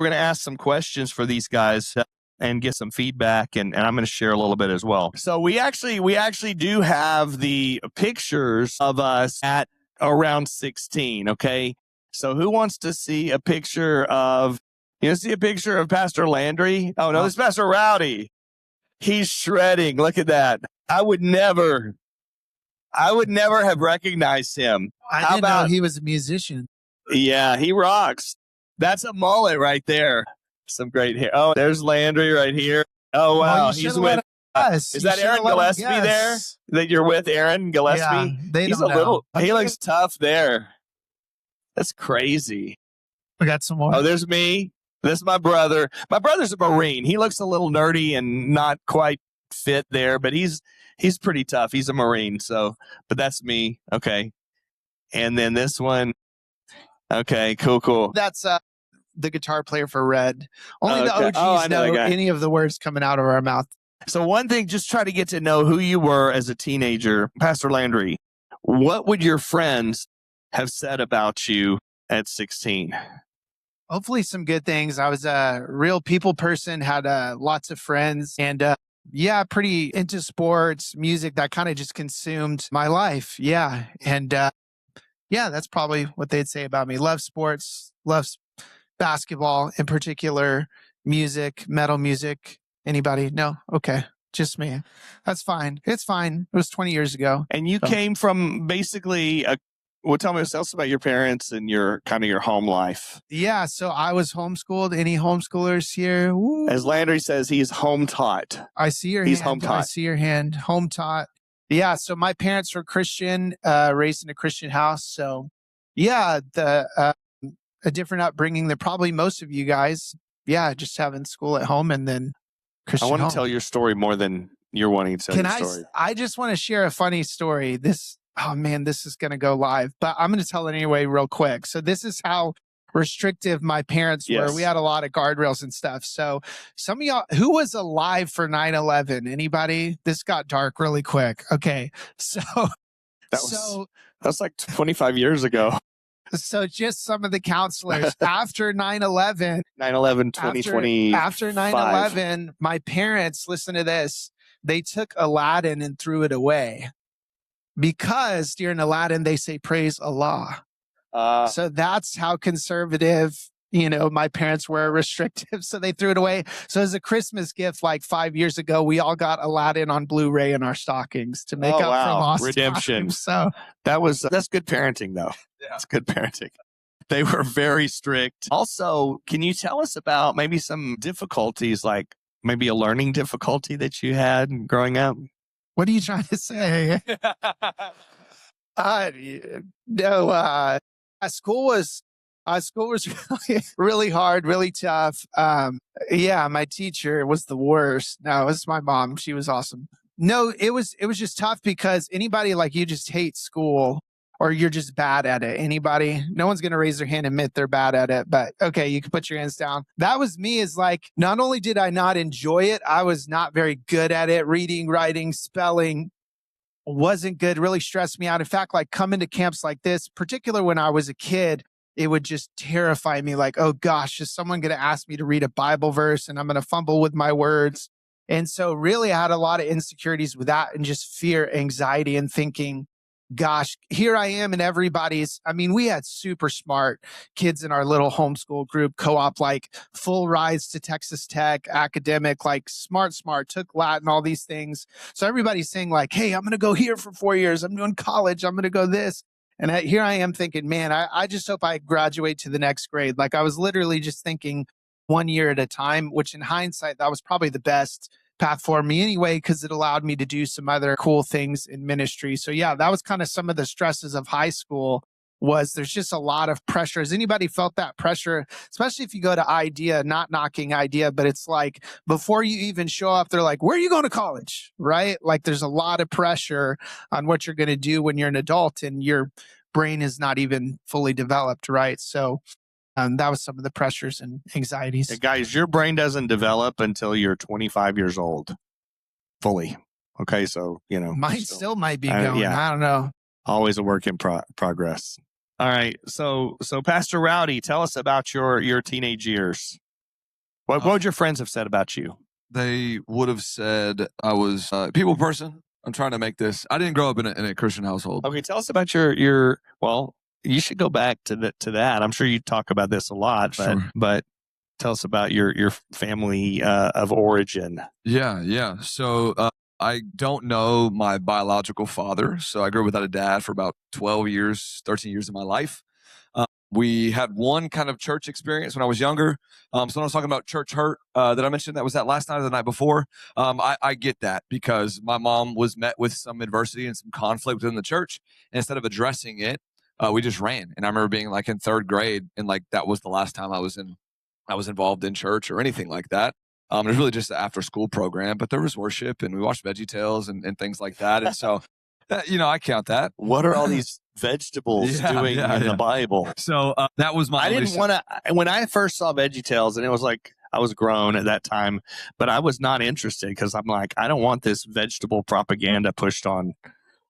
We're going to ask some questions for these guys and get some feedback, and I'm going to share a little bit as well. So we actually do have the pictures of us at around 16, okay? So who wants to see a picture of, see a picture of Pastor Landry? Oh, no, this is Pastor Rowdy. He's shredding. Look at that. I would never have recognized him. I didn't know he was a musician. Yeah, he rocks. That's a mullet right there. Some great hair. Oh, there's Landry right here. Oh, wow. He's with us. Is that Aaron Gillespie there? That you're with Aaron Gillespie? Yeah, He's a little, he looks tough there. That's crazy. We got some more. Oh, there's me. This is my brother. My brother's a Marine. He looks a little nerdy and not quite fit there, but he's pretty tough. He's a Marine. So, but that's me. Okay. And then this one. Okay, cool. That's the guitar player for Red. Only the OGs know any of the words coming out of our mouth. So one thing, just try to get to know who you were as a teenager. Pastor Landry, what would your friends have said about you at 16? Hopefully some good things. I was a real people person, had lots of friends, and pretty into sports, music. That kind of just consumed my life. Yeah. And that's probably what they'd say about me. Love sports, loves basketball in particular, music, metal music. Anybody? No? Okay. Just me. That's fine. It's fine. It was 20 years ago. And you came from basically tell me else about your parents and your home life. Yeah. So I was homeschooled. Any homeschoolers here? Woo. As Landry says, he's home taught. I see your hand. He's home taught. I see your hand. Home taught. Yeah, so my parents were Christian, raised in a Christian house. So, yeah, a different upbringing than probably most of you guys. Yeah, just having school at home and then Christian I want home. To tell your story more than you're wanting to tell your story. I just want to share a funny story. This is going to go live, but I'm going to tell it anyway real quick. So this is how restrictive my parents were. We had a lot of guardrails and stuff. So some of y'all, who was alive for 9/11? Anybody? This got dark really quick. Okay. So that's like 25 years ago. So just some of the counselors after 9/11, 2020. After 9/11, my parents, listen to this, they took Aladdin and threw it away because during Aladdin, they say, praise Allah. So that's how conservative, my parents were, restrictive. So they threw it away. So as a Christmas gift, like 5 years ago, we all got Aladdin on Blu-ray in our stockings to make up for lost redemption. Time. So that's good parenting, though. Yeah. That's good parenting. They were very strict. Also, can you tell us about maybe some difficulties, like maybe a learning difficulty that you had growing up? What are you trying to say? No. School was really hard, really tough. My teacher was the worst. No, it was my mom. She was awesome. No, it was just tough because anybody like you just hate school or you're just bad at it. Anybody? No one's going to raise their hand and admit they're bad at it, but okay, you can put your hands down. That was me. Is like, not only did I not enjoy it, I was not very good at it. Reading, writing, spelling wasn't good, really stressed me out. In fact, like coming to camps like this, particularly when I was a kid, it would just terrify me. Like, oh gosh, is someone going to ask me to read a Bible verse and I'm going to fumble with my words? And so really I had a lot of insecurities with that and just fear, anxiety, and thinking, gosh, here I am and we had super smart kids in our little homeschool group, co-op, like full rides to Texas Tech, academic, like smart, took Latin, all these things. So everybody's saying like, hey, I'm going to go here for 4 years. I'm doing college. I'm going to go this. And here I am thinking, man, I just hope I graduate to the next grade. Like I was literally just thinking 1 year at a time, which in hindsight, that was probably the best path for me anyway, because it allowed me to do some other cool things in ministry. So yeah, that was kind of some of the stresses of high school. Was there's just a lot of pressure. Has anybody felt that pressure? Especially if you go to IDEA, not knocking IDEA, but it's like before you even show up, they're like, where are you going to college? Right? Like there's a lot of pressure on what you're going to do when you're an adult and your brain is not even fully developed. Right? So that was some of the pressures and anxieties. Hey guys, your brain doesn't develop until you're 25 years old, fully. Okay, so, Mine still might be going. I don't know. Always a work in progress. All right, so Pastor Rowdy, tell us about your teenage years. What would your friends have said about you? They would have said I was a people person. I'm trying to make this. I didn't grow up in a Christian household. Okay, tell us about your. Well, you should go back to that. I'm sure you talk about this a lot, but tell us about your family of origin. Yeah. So I don't know my biological father. So I grew up without a dad for about 12 years, 13 years of my life. We had one kind of church experience when I was younger. So when I was talking about church hurt that I mentioned, that was that last night or the night before. I get that because my mom was met with some adversity and some conflict within the church. And instead of addressing it, we just ran. And I remember being like in third grade, and like that was the last time I was involved in church or anything like that. It was really just an after school program, but there was worship and we watched VeggieTales and things like that. And so, I count that. What are all these vegetables doing in the Bible? So that was my. I didn't want to. When I first saw VeggieTales, and it was like I was grown at that time, but I was not interested because I'm like, I don't want this vegetable propaganda pushed on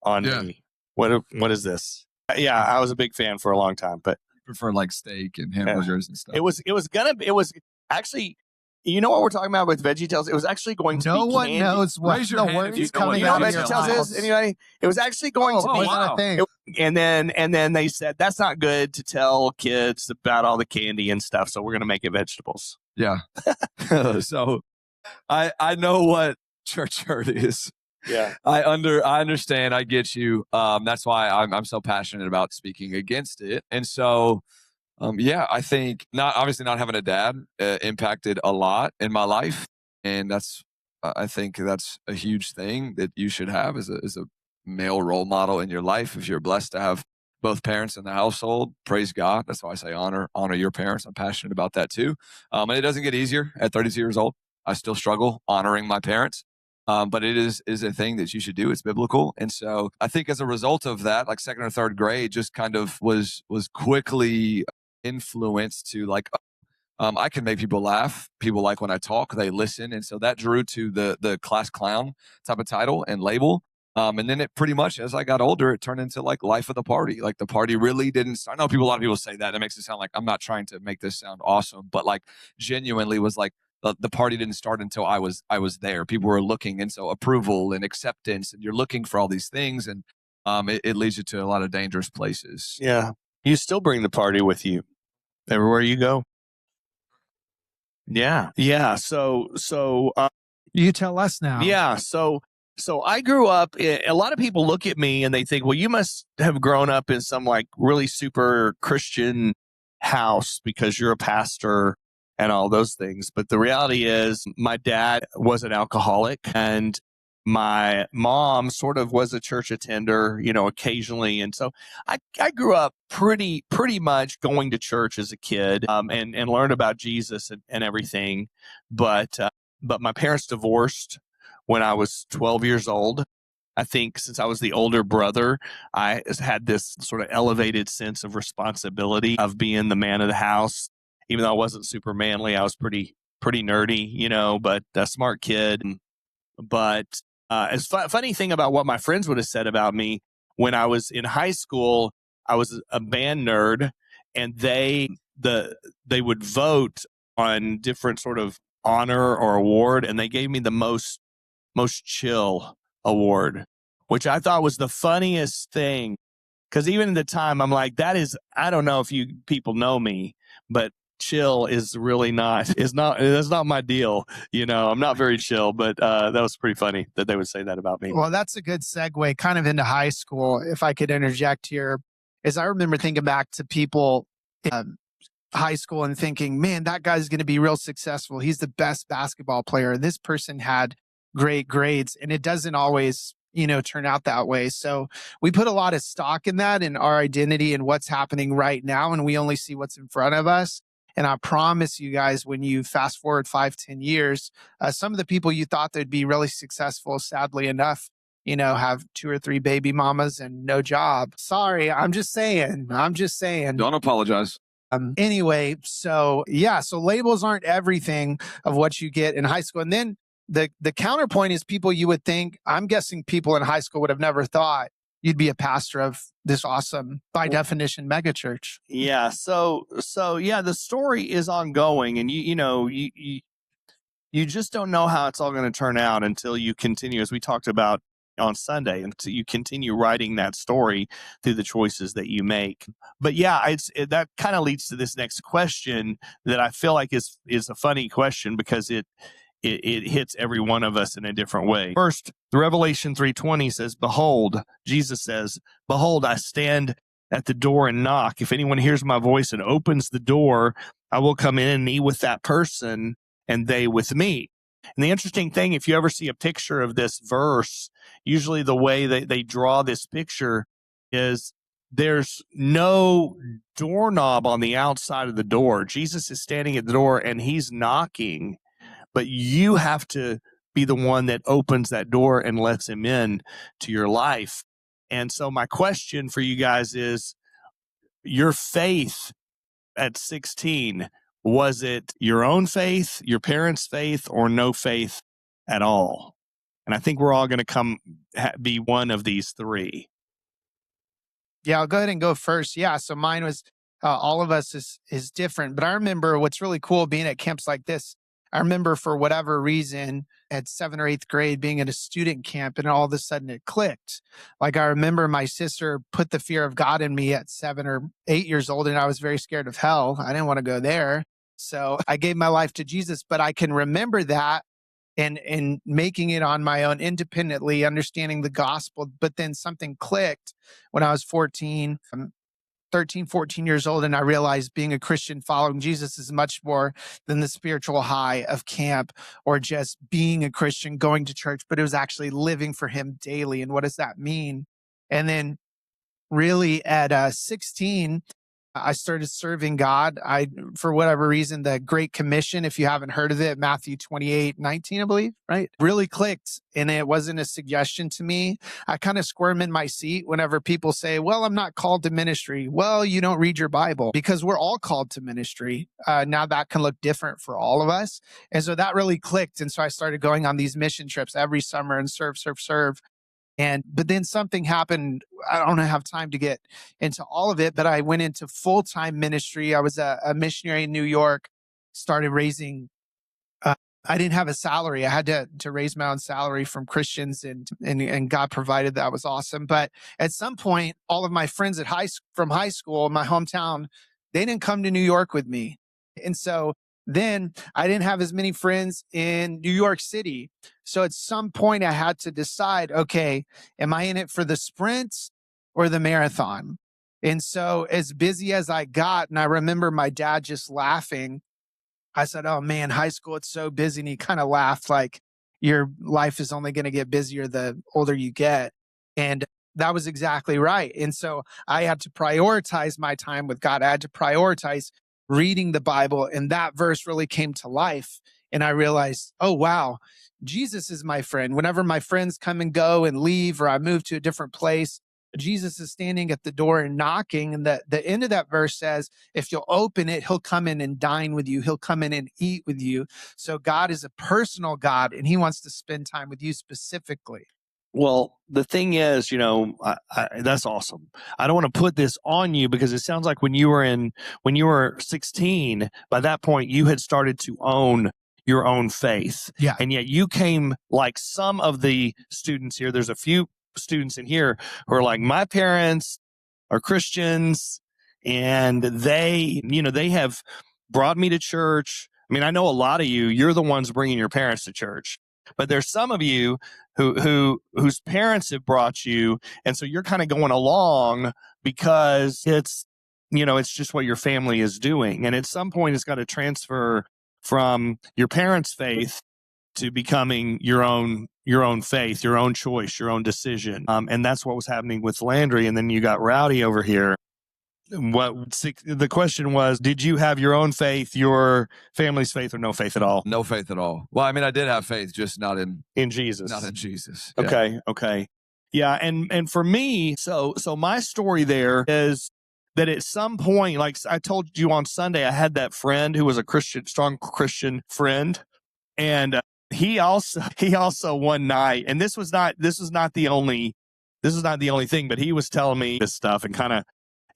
me. What is this? Yeah, I was a big fan for a long time, but prefer like steak and hamburgers and stuff. It was actually. You know what we're talking about with VeggieTales? It was actually going to be No one candy. knows what the word is coming out of your VeggieTales mouth. is? Anybody? It was actually going to be. Wow. And then they said, that's not good to tell kids about all the candy and stuff, so we're going to make it vegetables. Yeah. So I know what church hurt is. Yeah. I understand. I get you. That's why I'm so passionate about speaking against it. And so I think not having a dad impacted a lot in my life, and I think that's a huge thing that you should have as a male role model in your life. If you're blessed to have both parents in the household, praise God. That's why I say honor your parents. I'm passionate about that too, and it doesn't get easier at 32 years old. I still struggle honoring my parents. But it is a thing that you should do. It's biblical. And so I think as a result of that, like second or third grade just kind of was quickly influenced to like, I can make people laugh. People like when I talk, they listen. And so that drew to the class clown type of title and label. And then it pretty much, as I got older, it turned into like life of the party. Like the party really didn't start. I know a lot of people say that. It makes it sound like I'm not trying to make this sound awesome, but like genuinely was like, the party didn't start until I was there. People were looking, and so approval and acceptance, and you're looking for all these things, and it leads you to a lot of dangerous places. Yeah, you still bring the party with you everywhere you go. Yeah. So you tell us now. Yeah. So I grew up. A lot of people look at me and they think, well, you must have grown up in some like really super Christian house because you're a pastor and all those things. But the reality is my dad was an alcoholic and my mom sort of was a church attender, occasionally. And so I grew up pretty much going to church as a kid and learned about Jesus and everything. But my parents divorced when I was 12 years old. I think since I was the older brother, I had this sort of elevated sense of responsibility of being the man of the house. Even though I wasn't super manly, I was pretty nerdy, but a smart kid. But funny thing about what my friends would have said about me when I was in high school, I was a band nerd, and they would vote on different sort of honor or award, and they gave me the most chill award, which I thought was the funniest thing. Because even at the time, I'm like, I don't know if you people know me, but chill is really that's not my deal. I'm not very chill, but that was pretty funny that they would say that about me. Well, that's a good segue kind of into high school. If I could interject here, is I remember thinking back to people in high school and thinking, man, that guy's going to be real successful. He's the best basketball player. This person had great grades, and it doesn't always turn out that way. So we put a lot of stock in that, in our identity and what's happening right now, and we only see what's in front of us. And I promise you guys, when you fast forward 5-10 years, some of the people you thought they'd be really successful, sadly enough, have 2 or 3 baby mamas and no job. Sorry, I'm just saying. Don't apologize. Anyway, so labels aren't everything of what you get in high school. And then the counterpoint is people you would think, I'm guessing people in high school would have never thought you'd be a pastor of this awesome, by definition, megachurch. Yeah. So the story is ongoing, and you you just don't know how it's all going to turn out until you continue, as we talked about on Sunday, until you continue writing that story through the choices that you make. But yeah, that kind of leads to this next question that I feel like is a funny question because it hits every one of us in a different way. First, the Revelation 3:20 says, "Behold," Jesus says, "Behold, I stand at the door and knock. If anyone hears my voice and opens the door, I will come in and eat with that person and they with me." And the interesting thing, if you ever see a picture of this verse, usually the way they draw this picture is there's no doorknob on the outside of the door. Jesus is standing at the door and he's knocking, but you have to be the one that opens that door and lets him in to your life. And so my question for you guys is, your faith at 16, was it your own faith, your parents' faith, or no faith at all? And I think we're all going to be one of these three. Yeah, I'll go ahead and go first. Yeah, so mine was all of us is different. But I remember what's really cool being at camps like this. I remember for whatever reason at 7th or 8th grade being at a student camp, and all of a sudden it clicked. Like I remember my sister put the fear of God in me at 7 or 8 years old, and I was very scared of hell. I didn't want to go there. So I gave my life to Jesus, but I can remember that and making it on my own independently, understanding the gospel. But then something clicked when I was 13, 14 years old, and I realized being a Christian following Jesus is much more than the spiritual high of camp or just being a Christian, going to church, but it was actually living for him daily. And what does that mean? And then really at 16, I started serving God. For whatever reason, the Great Commission, if you haven't heard of it, Matthew 28:19, I believe, right? Really clicked. And it wasn't a suggestion to me. I kind of squirm in my seat whenever people say, well, I'm not called to ministry. Well, you don't read your Bible, because we're all called to ministry. Now that can look different for all of us. And so that really clicked. And so I started going on these mission trips every summer and serve. But then something happened. I don't have time to get into all of it, but I went into full-time ministry. I was a missionary in New York, started raising, I didn't have a salary. I had to raise my own salary from Christians, and God provided. That was awesome. But at some point, all of my friends from high school in my hometown, they didn't come to New York with me. And so then I didn't have as many friends in New York City. So at some point I had to decide, okay, am I in it for the sprints or the marathon? And so as busy as I got, and I remember my dad just laughing, I said, oh man, high school, it's so busy. And he kind of laughed like, your life is only going to get busier the older you get. And that was exactly right. And so I had to prioritize my time with God. I had to prioritize reading the Bible, and that verse really came to life. And I realized, oh, wow, Jesus is my friend. Whenever my friends come and go and leave, or I move to a different place, Jesus is standing at the door and knocking. And the end of that verse says, if you'll open it, he'll come in and dine with you. He'll come in and eat with you. So God is a personal God, and he wants to spend time with you specifically. Well, the thing is, that's awesome. I don't want to put this on you, because it sounds like when you were 16, by that point, you had started to own your own faith. Yeah. And yet you came like some of the students here. There's a few students in here who are like, my parents are Christians, and they have brought me to church. I mean, I know a lot of you're the ones bringing your parents to church. But there's some of you whose parents have brought you, and so you're kind of going along because it's just what your family is doing. And at some point, it's got to transfer from your parents' faith to becoming your own faith, your own choice, your own decision. And that's what was happening with Landry. And then you got Rowdy over here. The question was, did you have your own faith, your family's faith, or no faith at all? No faith at all. Well, I mean, I did have faith, just not in Jesus. Not in Jesus. Yeah. Okay. Yeah, and for me, so my story there is that at some point, like I told you on Sunday, I had that friend who was a strong Christian friend, and he also one night, and this was not the only thing, but he was telling me this stuff and kind of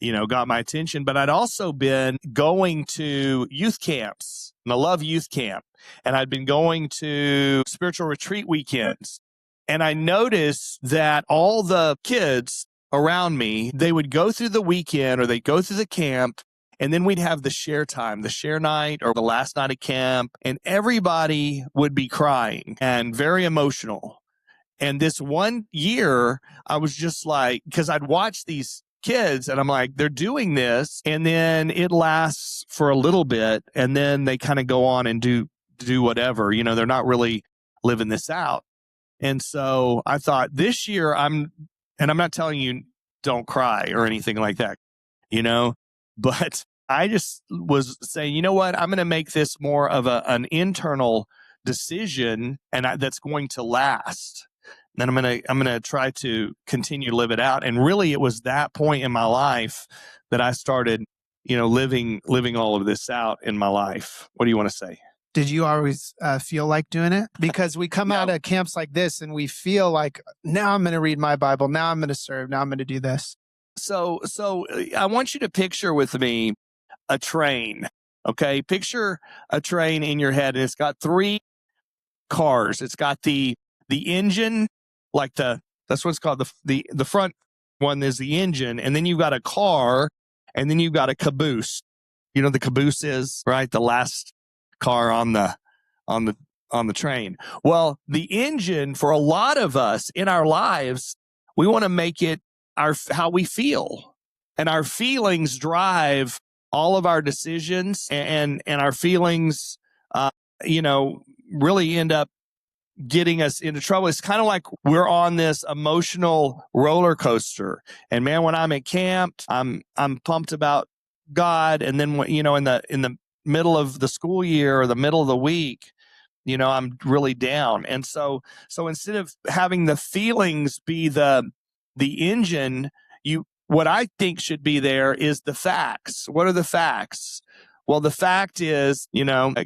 got my attention. But I'd also been going to youth camps, and I love youth camp. And I'd been going to spiritual retreat weekends. And I noticed that all the kids around me, they would go through the weekend or they'd go through the camp, and then we'd have the share time, the share night or the last night of camp, and everybody would be crying and very emotional. And this one year, I was just like, because I'd watch these kids and I'm like, they're doing this, and then it lasts for a little bit, and then they kind of go on and do whatever. They're not really living this out. And so I thought this year and I'm not telling you don't cry or anything like that, but I just was saying, you know what, I'm going to make this more of an internal decision, and that's going to last. And I'm going to try to continue to live it out. And really, it was that point in my life that I started, living all of this out in my life. What do you want to say? Did you always feel like doing it? Because we come out of camps like this and we feel like, now I'm going to read my Bible. Now I'm going to serve. Now I'm going to do this. So I want you to picture with me a train. Okay. Picture a train in your head, and it's got 3 cars. It's got the engine, like that's what it's called. The front one is the engine. And then you've got a car, and then you've got a caboose. The caboose is, right, the last car on the train. Well, the engine, for a lot of us in our lives, we want to make it how we feel, and our feelings drive all of our decisions, and our feelings really end up getting us into trouble. It's kind of like we're on this emotional roller coaster. And man, when I'm at camp, I'm pumped about God, and then in the middle of the school year or the middle of the week, I'm really down. And so instead of having the feelings be the engine, what I think should be there is the facts. What are the facts? Well, the fact is,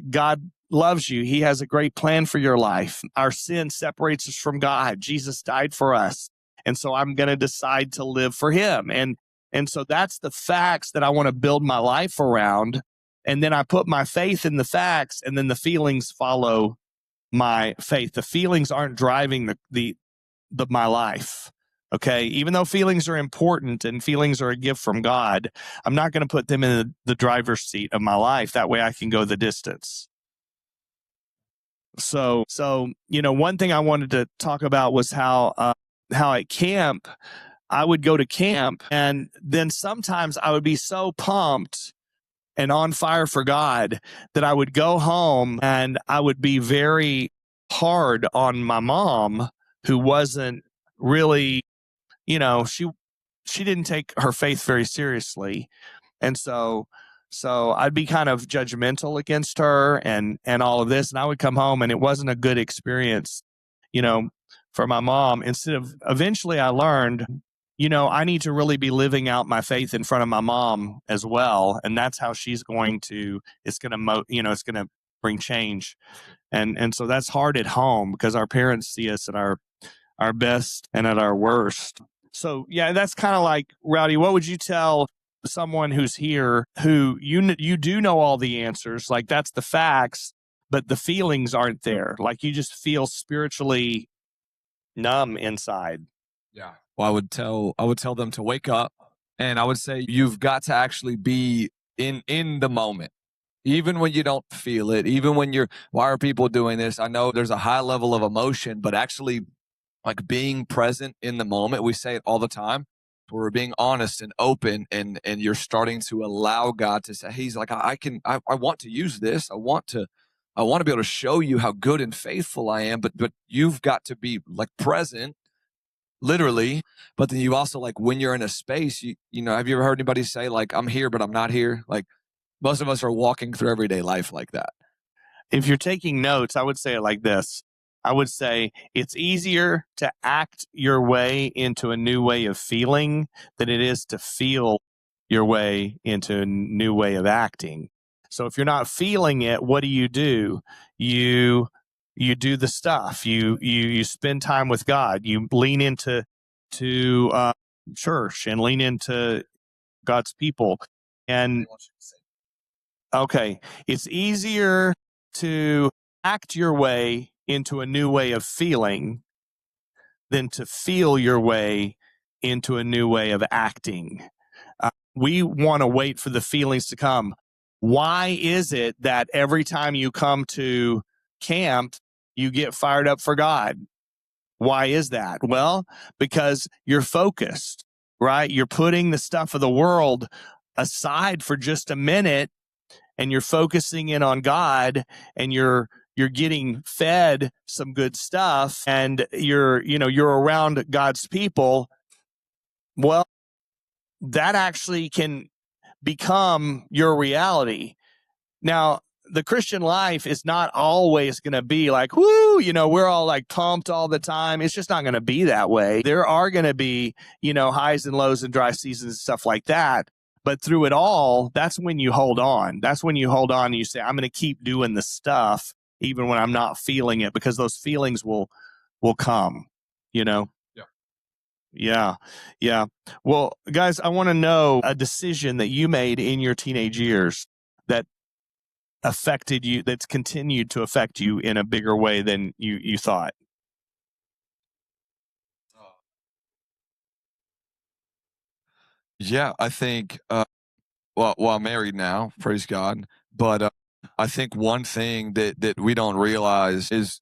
God loves you. He has a great plan for your life. Our sin separates us from God. Jesus died for us. And so I'm going to decide to live for him. And so that's the facts that I want to build my life around. And then I put my faith in the facts, and then the feelings follow my faith. The feelings aren't driving my life. Okay. Even though feelings are important and feelings are a gift from God, I'm not going to put them in the driver's seat of my life. That way I can go the distance. So, one thing I wanted to talk about was how at camp, I would go to camp, and then sometimes I would be so pumped and on fire for God that I would go home and I would be very hard on my mom, who wasn't really, she didn't take her faith very seriously. And so I'd be kind of judgmental against her and all of this. And I would come home, and it wasn't a good experience, for my mom. Eventually I learned, I need to really be living out my faith in front of my mom as well. And that's how it's going to bring change. And so that's hard at home, because our parents see us at our best and at our worst. So yeah, that's kind of like, Rowdy, what would you tell someone who's here who you do know all the answers, like that's the facts, but the feelings aren't there, like you just feel spiritually numb inside? Yeah. Well, I would tell them to wake up, and I would say you've got to actually be in the moment, even when you don't feel it, even when why are people doing this? I know there's a high level of emotion, but actually like being present in the moment. We say it all the time. We're being honest and open, and you're starting to allow God to say, he's like, I want to use this. I want to be able to show you how good and faithful I am, but you've got to be like present, literally. But then you also, like, when you're in a space, have you ever heard anybody say, like, I'm here, but I'm not here? Like, most of us are walking through everyday life like that. If you're taking notes, I would say it like this. I would say it's easier to act your way into a new way of feeling than it is to feel your way into a new way of acting. So if you're not feeling it, what do? You do the stuff. You spend time with God. You lean into church and lean into God's people. And okay, it's easier to act your way into a new way of feeling than to feel your way into a new way of acting. We want to wait for the feelings to come. Why is it that every time you come to camp, you get fired up for God? Why is that? Well, because you're focused, right? You're putting the stuff of the world aside for just a minute, and you're focusing in on God, and you're getting fed some good stuff, and you're around God's people. Well, that actually can become your reality. Now, the Christian life is not always going to be like, whoo, we're all like pumped all the time. It's just not going to be that way. There are going to be, highs and lows and dry seasons and stuff like that. But through it all, that's when you hold on. That's when you hold on and you say, I'm going to keep doing the stuff even when I'm not feeling it, because those feelings will come, Yeah. Yeah. Yeah. Well, guys, I want to know a decision that you made in your teenage years that affected you, that's continued to affect you in a bigger way than you thought. Yeah, I think, well, I'm married now, praise God. But I think one thing that we don't realize is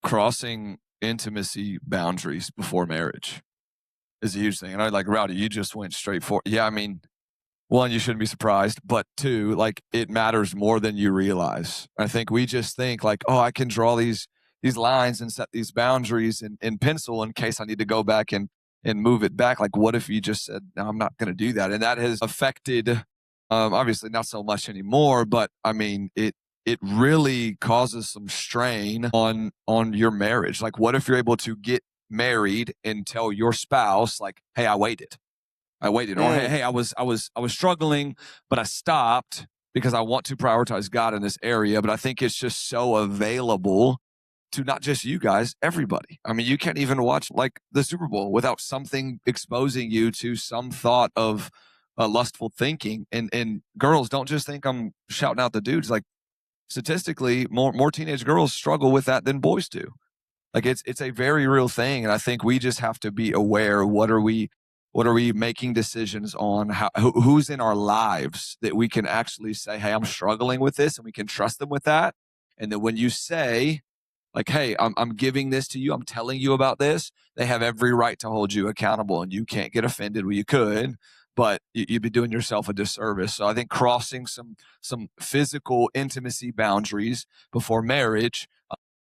crossing intimacy boundaries before marriage is a huge thing. And I like, Rowdy, you just went straight for, yeah, I mean, one, you shouldn't be surprised, but two, like, it matters more than you realize. I think we just think like, oh, I can draw these lines and set these boundaries in pencil in case I need to go back and move it back. Like, what if you just said, no, I'm not going to do that? And that has affected, obviously not so much anymore, but I mean, it really causes some strain on your marriage. Like, what if you're able to get married and tell your spouse, like, hey, I waited, or hey, I was struggling, but I stopped because I want to prioritize God in this area. But I think it's just so available to not just you guys, everybody. I mean, you can't even watch like the Super Bowl without something exposing you to some thought of lustful thinking. And girls, don't just think I'm shouting out the dudes. Like, statistically, more teenage girls struggle with that than boys do. Like, it's a very real thing, and I think we just have to be aware. What are we making decisions on? Who's in our lives that we can actually say, hey, I'm struggling with this, and we can trust them with that. And then when you say, like, hey, I'm giving this to you, I'm telling you about this, they have every right to hold you accountable, and you can't get offended. Well, you could, but you'd be doing yourself a disservice. So I think crossing some physical intimacy boundaries before marriage,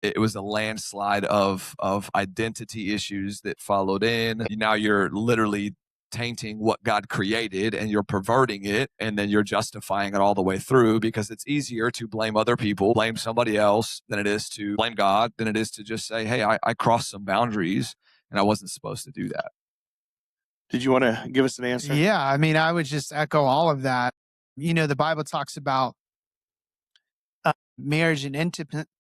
it was a landslide of identity issues that followed in. Now you're literally tainting what God created, and you're perverting it, and then you're justifying it all the way through, because it's easier to blame other people, blame somebody else, than it is to blame God, than it is to just say, hey, I crossed some boundaries and I wasn't supposed to do that. Did you want to give us an answer? Yeah, I mean, I would just echo all of that. The Bible talks about marriage and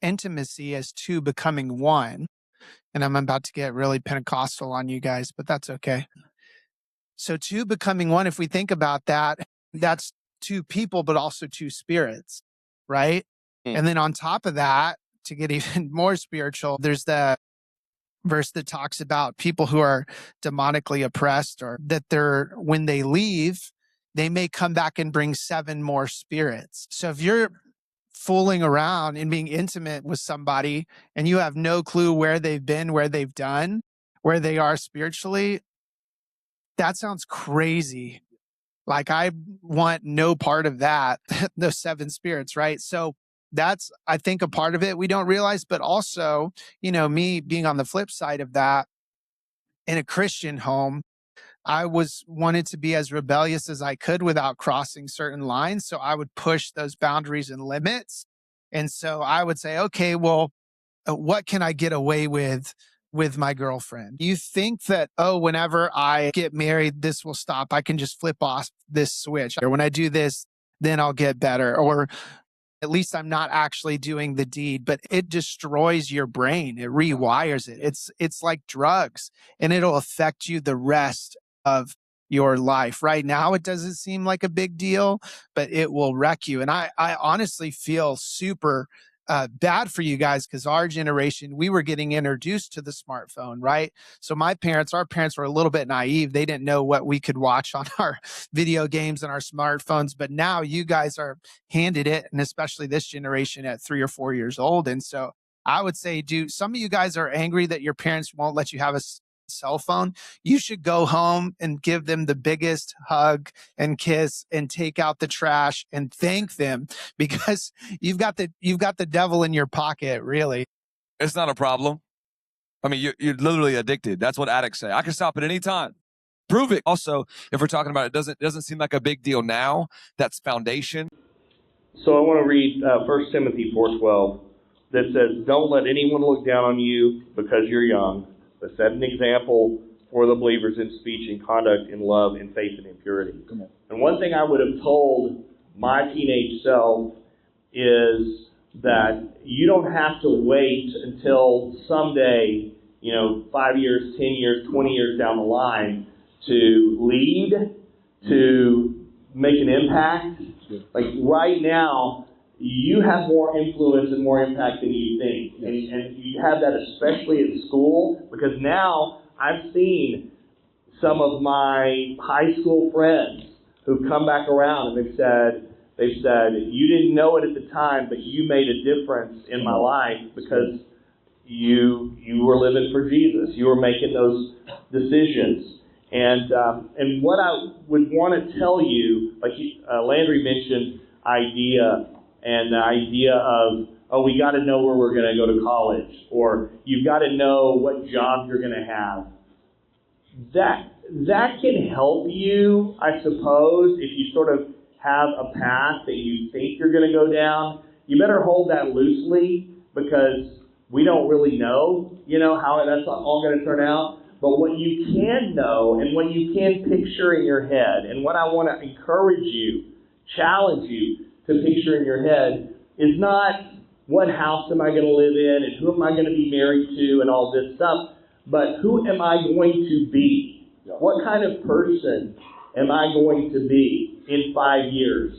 intimacy as two becoming one. And I'm about to get really Pentecostal on you guys, but that's okay. So two becoming one, if we think about that, that's two people, but also two spirits, right? And then on top of that, to get even more spiritual, there's the verse that talks about people who are demonically oppressed, or that when they leave, they may come back and bring 7 more spirits. So if you're fooling around and being intimate with somebody and you have no clue where they've been, where they've done, where they are spiritually, that sounds crazy. Like, I want no part of that, those 7 spirits, right? So that's, I think, a part of it we don't realize. But also, me being on the flip side of that, in a Christian home, I wanted to be as rebellious as I could without crossing certain lines. So I would push those boundaries and limits. And so I would say, okay, well, what can I get away with my girlfriend? You think that, whenever I get married, this will stop. I can just flip off this switch. Or when I do this, then I'll get better. Or at least I'm not actually doing the deed, but it destroys your brain. It rewires it. It's like drugs, and it'll affect you the rest of your life. Right now, it doesn't seem like a big deal, but it will wreck you. And I honestly feel super bad for you guys, because our generation, we were getting introduced to the smartphone, right? So our parents were a little bit naive. They didn't know what we could watch on our video games and our smartphones. But now you guys are handed it, and especially this generation at 3 or 4 years old. And so I would say, some of you guys are angry that your parents won't let you have a cell phone. You should go home and give them the biggest hug and kiss and take out the trash and thank them, because you've got the devil in your pocket, really. It's not a problem. I mean, you're literally addicted. That's what addicts say. I can stop at any time. Prove it. Also, if we're talking about it, doesn't seem like a big deal now. That's foundation. So I want to read 1 Timothy 4:12 that says, "Don't let anyone look down on you because you're young, but set an example for the believers in speech and conduct, in love, in faith, and in purity." And one thing I would have told my teenage self is that you don't have to wait until someday, 5 years, 10 years, 20 years down the line to lead, to make an impact. Like right now, you have more influence and more impact than you think. And you have that especially in school, because now I've seen some of my high school friends who've come back around and they've said, you didn't know it at the time, but you made a difference in my life because you were living for Jesus. You were making those decisions. And what I would want to tell you, like Landry mentioned, idea, and the idea of, we got to know where we're going to go to college, or you've got to know what job you're going to have. That can help you, I suppose, if you sort of have a path that you think you're going to go down. You better hold that loosely, because we don't really know, how that's all going to turn out. But what you can know and what you can picture in your head, and what I want to encourage you, challenge you to picture in your head, is not what house am I going to live in and who am I going to be married to and all this stuff, but who am I going to be? What kind of person am I going to be in 5 years?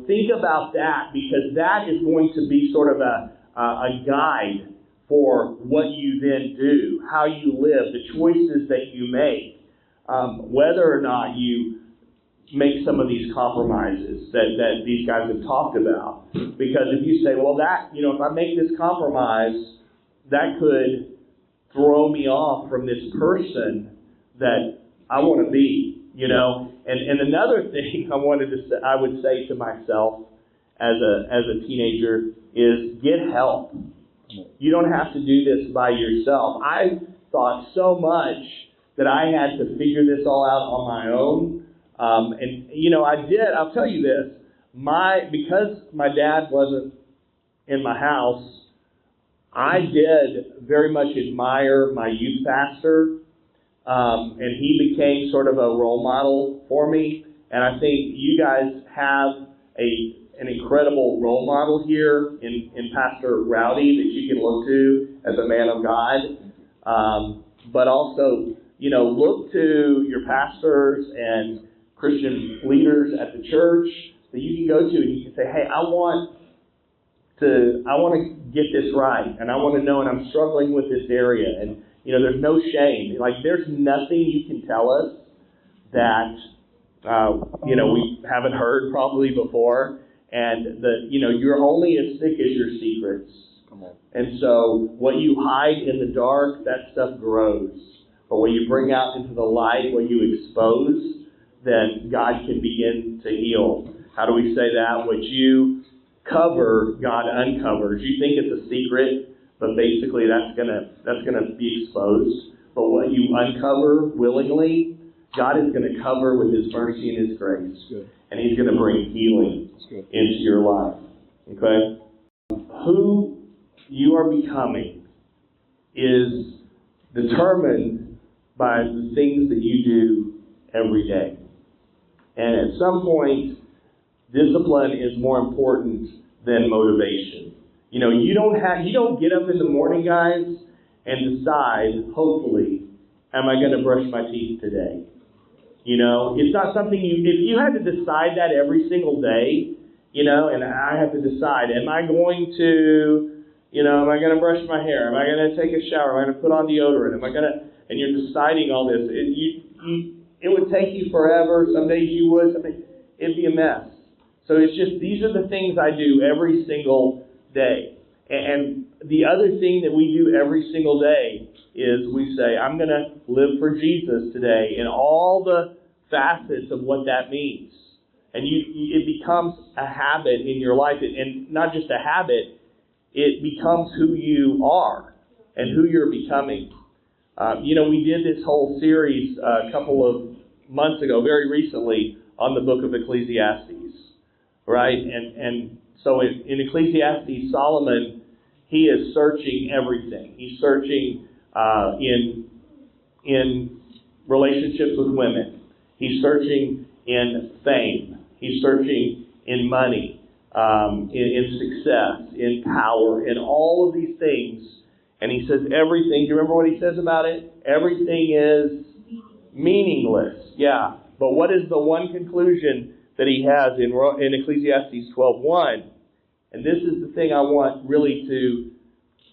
Think about that, because that is going to be sort of a guide for what you then do, how you live, the choices that you make, whether or not you make some of these compromises that these guys have talked about. Because if you say, well, if I make this compromise, that could throw me off from this person that I want to be, And another thing I would say to myself as a teenager is get help. You don't have to do this by yourself. I thought so much that I had to figure this all out on my own. I did. I'll tell you this. Because my dad wasn't in my house, I did very much admire my youth pastor. And he became sort of a role model for me. And I think you guys have an incredible role model here in Pastor Rowdy that you can look to as a man of God. But also, look to your pastors and Christian leaders at the church that you can go to, and you can say, hey, I want to get this right, and I want to know, and I'm struggling with this area. And, there's no shame. Like, there's nothing you can tell us that, we haven't heard probably before. And you're only as thick as your secrets. Come on. And so what you hide in the dark, that stuff grows. But when you bring out into the light, when you expose, then God can begin to heal. How do we say that? What you cover, God uncovers. You think it's a secret, but basically that's gonna be exposed. But what you uncover willingly, God is going to cover with His mercy and His grace. And He's going to bring healing into your life. Okay? Who you are becoming is determined by the things that you do every day. And at some point, discipline is more important than motivation. You don't get up in the morning, guys, and decide, hopefully, am I going to brush my teeth today? You know, it's not something if you had to decide that every single day, you know, and I have to decide, am I going to, you know, am I going to brush my hair? Am I going to take a shower? Am I going to put on deodorant? Am I going to, and you're deciding all this. It would take you forever. Some days you would. It'd be a mess. So it's just, these are the things I do every single day. And the other thing that we do every single day is we say, I'm going to live for Jesus today in all the facets of what that means. And it becomes a habit in your life. And not just a habit, it becomes who you are and who you're becoming. You know, we did this whole series a couple of months ago, very recently, on the book of Ecclesiastes, right? And so in Ecclesiastes, Solomon, he is searching everything. He's searching in relationships with women. He's searching in fame. He's searching in money, in success, in power, in all of these things. And he says everything. Do you remember what he says about it? Everything is meaningless. Yeah. But what is the one conclusion that he has in Ecclesiastes 12:1? And this is the thing I want really to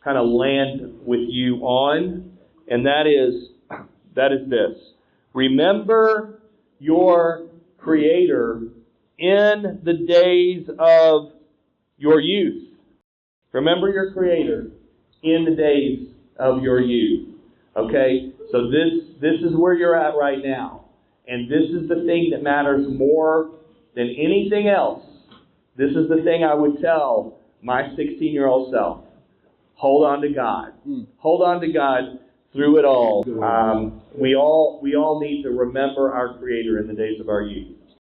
kind of land with you on. And that is this. Remember your Creator in the days of your youth. Remember your Creator in the days of your youth. Okay? So this is where you're at right now. And this is the thing that matters more than anything else. This is the thing I would tell my 16-year-old self. Hold on to God. Hold on to God through it all. We all need to remember our Creator in the days of our youth.